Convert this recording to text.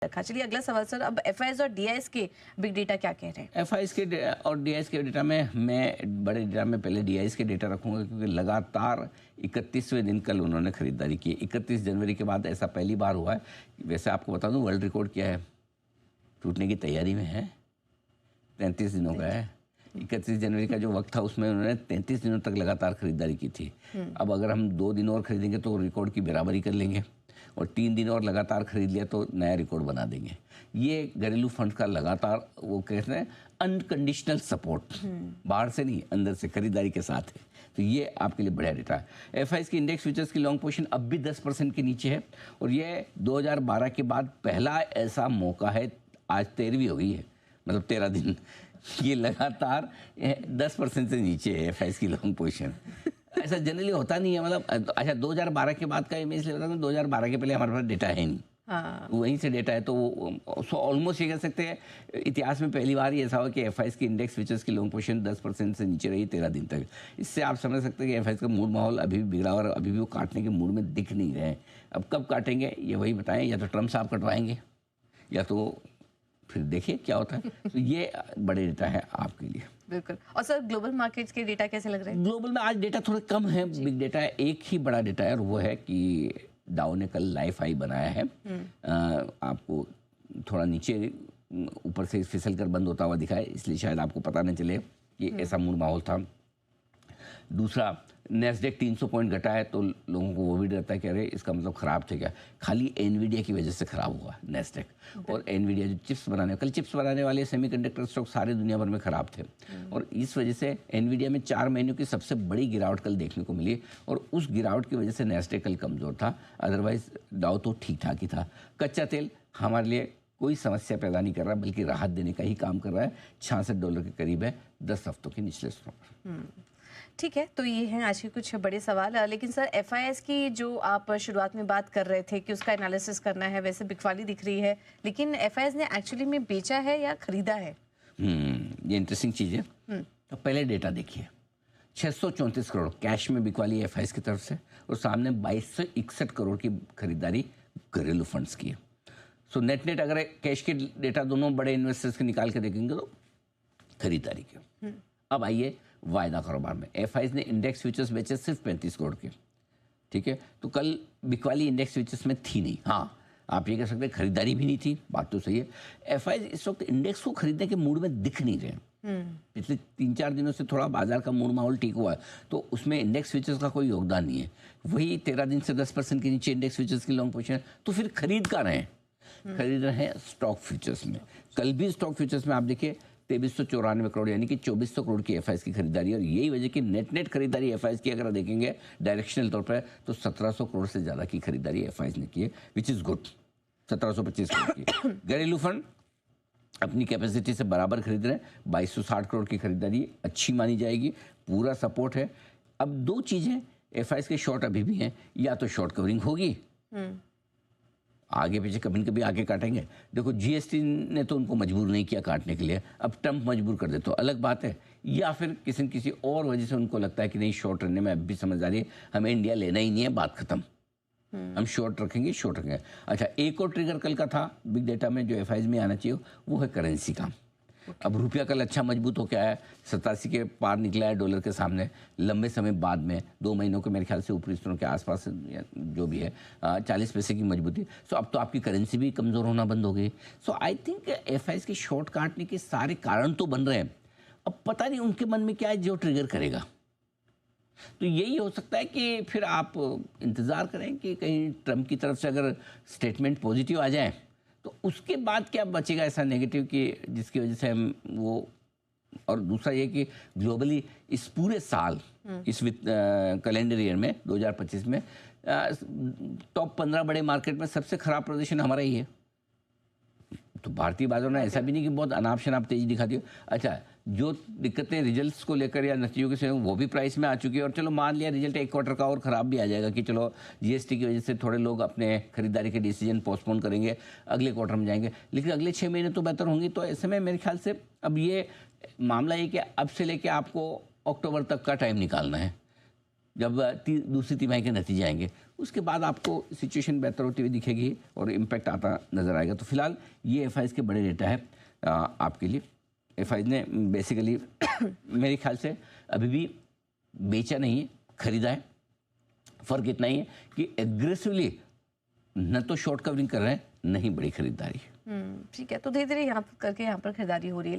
रखा। चलिए अगला सवाल सर, अब एफआईएस और डीआईएस के बिग डेटा क्या कह रहे हैं? एफआईएस के और डीआईएस के डेटा में मैं बड़े डेटा में पहले डीआईएस के डेटा रखूंगा, क्योंकि लगातार 31वें दिन कल उन्होंने खरीदारी की। 31 जनवरी के बाद ऐसा पहली बार हुआ है। वैसे आपको बता दूं, वर्ल्ड रिकॉर्ड क्या है, टूटने की तैयारी में है, 33 दिनों का है। 31 जनवरी का जो वक्त था उसमें उन्होंने 33 दिनों तक लगातार खरीदारी की थी। अब अगर हम 2 दिन और खरीदेंगे तो रिकॉर्ड की बराबरी कर लेंगे, और 3 दिन और लगातार खरीद लिया तो नया रिकॉर्ड बना देंगे। ये घरेलू फंड का लगातार वो कहते हैं अनकंडीशनल सपोर्ट, बाहर से नहीं अंदर से खरीदारी के साथ है। तो ये आपके लिए बढ़िया डेटा है। एफआईएस की इंडेक्स फ्यूचर्स की लॉन्ग पोजीशन अब भी 10% के नीचे है, और ये 2012 के बाद पहला ऐसा मौका है, आज 13वीं हो गई है, मतलब 13 दिन ये लगातार 10% से नीचे है एफआईएस की लॉन्ग पोजीशन। ऐसा जनरली होता नहीं है, मतलब अच्छा 2012 के बाद का इमेज ले रहा था, 2012 के पहले हमारे पास डेटा है नहीं। हाँ। वहीं से डेटा है, तो वो ऑलमोस्ट ये कह सकते हैं इतिहास में पहली बार ही ऐसा हुआ कि एफआईएस की इंडेक्स फ्यूचर्स की लॉन्ग पोजीशन 10% से नीचे रही 13 दिन तक। इससे आप समझ सकते हैं कि एफआईएस का मूड माहौल अभी भी बिगड़ा, और अभी भी वो काटने के मूड में दिख नहीं रहे। अब कब काटेंगे ये वही बताएं, या तो ट्रम्प साहब कटवाएंगे या तो फिर देखिए क्या होता है। तो ये बड़े डेटा है आपके लिए। बिल्कुल। और सर ग्लोबल मार्केट्स के डेटा कैसे लग रहे हैं? ग्लोबल में आज डेटा थोड़े कम है, बिग डेटा है। एक ही बड़ा डेटा है, और वो है कि डाउ ने कल लाइफ हाई बनाया है। आपको थोड़ा नीचे ऊपर से फिसल कर बंद होता हुआ दिखा है, इसलिए शायद आपको पता नहीं चले कि ऐसा मूड माहौल था। दूसरा, नेस्डेक 300 पॉइंट घटा है, तो लोगों को वो भी डरता है कि अरे इसका मतलब खराब थे क्या। खाली एनवीडिया की वजह से खराब हुआ नेस्डेक। और एनवीडिया जो चिप्स बनाने वाले सेमीकंडक्टर स्टॉक सारे दुनिया भर में खराब थे, और इस वजह से एनवीडिया में 4 महीनों की सबसे बड़ी गिरावट कल देखने को मिली, और उस गिरावट की वजह से नेस्डेक कल कमजोर था। अदरवाइज डाउ तो ठीक ठाक ही था। कच्चा तेल हमारे लिए कोई समस्या पैदा नहीं कर रहा, बल्कि राहत देने का ही काम कर रहा है। $66 के करीब है 10 हफ्तों के निचले स्तरों पर। ठीक है, तो ये हैं आज के कुछ बड़े सवाल। लेकिन सर एफआईएस की जो आप शुरुआत में बात कर रहे थे कि उसका एनालिसिस करना है, वैसे बिकवाली दिख रही है, लेकिन एफआईएस ने एक्चुअली में बेचा है या खरीदा है? ये इंटरेस्टिंग चीज़ है। तो पहले डेटा देखिए, 634 करोड़ कैश में बिकवाली एफआईएस की तरफ से, और सामने 2261 करोड़ की खरीदारी घरेलू फंड्स की है। सो नेट अगर कैश के डेटा दोनों बड़े इन्वेस्टर्स के निकाल के देखेंगे तो खरीदारी की। अब आइए वायदा कारोबार में, एफआईएस ने इंडेक्स फ्यूचर्स बेचे सिर्फ 35 करोड़ के। ठीक है, तो कल बिकवाली इंडेक्स फ्यूचर्स में थी नहीं। हाँ, आप ये कह सकते हैं खरीदारी भी नहीं थी, बात तो सही है। एफआईएस इस वक्त इंडेक्स को खरीदने के मूड में दिख नहीं रहे। पिछले 3-4 दिनों से थोड़ा बाजार का मूड माहौल ठीक हुआ है, तो उसमें इंडेक्स फ्यूचर्स का कोई योगदान नहीं है। वही 13 दिन से 10% के नीचे इंडेक्स फ्यूचर्स की लॉन्ग पोजीशन है, तो फिर खरीद कर रहे हैं, खरीद रहे हैं स्टॉक फ्यूचर्स में। कल भी स्टॉक फ्यूचर्स में आप देखिए 2394 करोड़ यानी कि 2400 करोड़ की एफआईएस की खरीदारी, और यही वजह की नेट खरीदारी एफआईएस की अगर देखेंगे डायरेक्शनल तौर पर तो 1700 करोड़ से ज़्यादा की खरीदारी एफआईएस ने की है, विच इज़ गुड। 1725 करोड़ की घरेलू फंड अपनी कैपेसिटी से बराबर खरीद रहे हैं, 2260 करोड़ की खरीदारी अच्छी मानी जाएगी, पूरा सपोर्ट है। अब 2 चीज़ें एफआईएस के शॉर्ट अभी भी हैं, या तो शॉर्ट कवरिंग होगी, आगे पीछे कभी कभी आगे काटेंगे। देखो जीएसटी ने तो उनको मजबूर नहीं किया काटने के लिए, अब ट्रम्प मजबूर कर दे तो अलग बात है, या फिर किसी न किसी और वजह से उनको लगता है कि नहीं शॉर्ट रखने में अब भी समझदारी है, हमें इंडिया लेना ही नहीं है, बात खत्म, हम शॉर्ट रखेंगे। अच्छा, एक और ट्रिगर कल का था बिग डेटा में जो एफआईएस में आना चाहिए, वो है करेंसी का। अब रुपया कल अच्छा मजबूत हो क्या है, 87 के पार निकला है डॉलर के सामने, लंबे समय बाद में 2 महीनों के मेरे ख्याल से ऊपरी स्तरों के आसपास जो भी है 40 पैसे की मजबूती। सो अब तो आपकी करेंसी भी कमज़ोर होना बंद हो गई। सो आई थिंक एफआईएस के शॉर्ट काटने के सारे कारण तो बन रहे हैं, अब पता नहीं उनके मन में क्या है जो ट्रिगर करेगा। तो यही हो सकता है कि फिर आप इंतज़ार करें कि कहीं ट्रम्प की तरफ से अगर स्टेटमेंट पॉजिटिव आ जाए तो उसके बाद क्या बचेगा ऐसा नेगेटिव कि जिसकी वजह से हम वो। और दूसरा ये कि ग्लोबली इस पूरे साल इस कैलेंडर ईयर में 2025 में टॉप 15 बड़े मार्केट में सबसे खराब प्रदर्शन हमारा ही है। तो भारतीय बाजार ने ऐसा भी नहीं कि बहुत अनाप शनाप तेजी दिखाती हो। अच्छा, जो दिक्कतें रिजल्ट्स को लेकर या नतीजों के से वो भी प्राइस में आ चुकी है, और चलो मान लिया रिजल्ट एक क्वार्टर का और ख़राब भी आ जाएगा कि चलो जीएसटी की वजह से थोड़े लोग अपने खरीदारी के डिसीजन पोस्टपोन करेंगे, अगले क्वार्टर में जाएंगे, लेकिन अगले 6 महीने तो बेहतर होंगे। तो ऐसे में मेरे ख्याल से अब ये मामला ये कि अब से लेके आपको अक्टूबर तक का टाइम निकालना है, जब दूसरी तिमाही के नतीजे आएंगे, उसके बाद आपको सिचुएशन बेहतर होती हुई दिखेगी और इम्पैक्ट आता नज़र आएगा। तो फिलहाल ये एफआईज के बड़े डेटा है आपके लिए। एफआईज ने बेसिकली मेरे ख्याल से अभी भी बेचा नहीं है, खरीदा है। फ़र्क इतना ही है कि एग्रेसिवली न तो शॉर्ट कवरिंग कर रहे हैं, न ही बड़ी खरीदारी। ठीक है, तो धीरे धीरे यहाँ करके यहाँ पर खरीदारी हो रही है।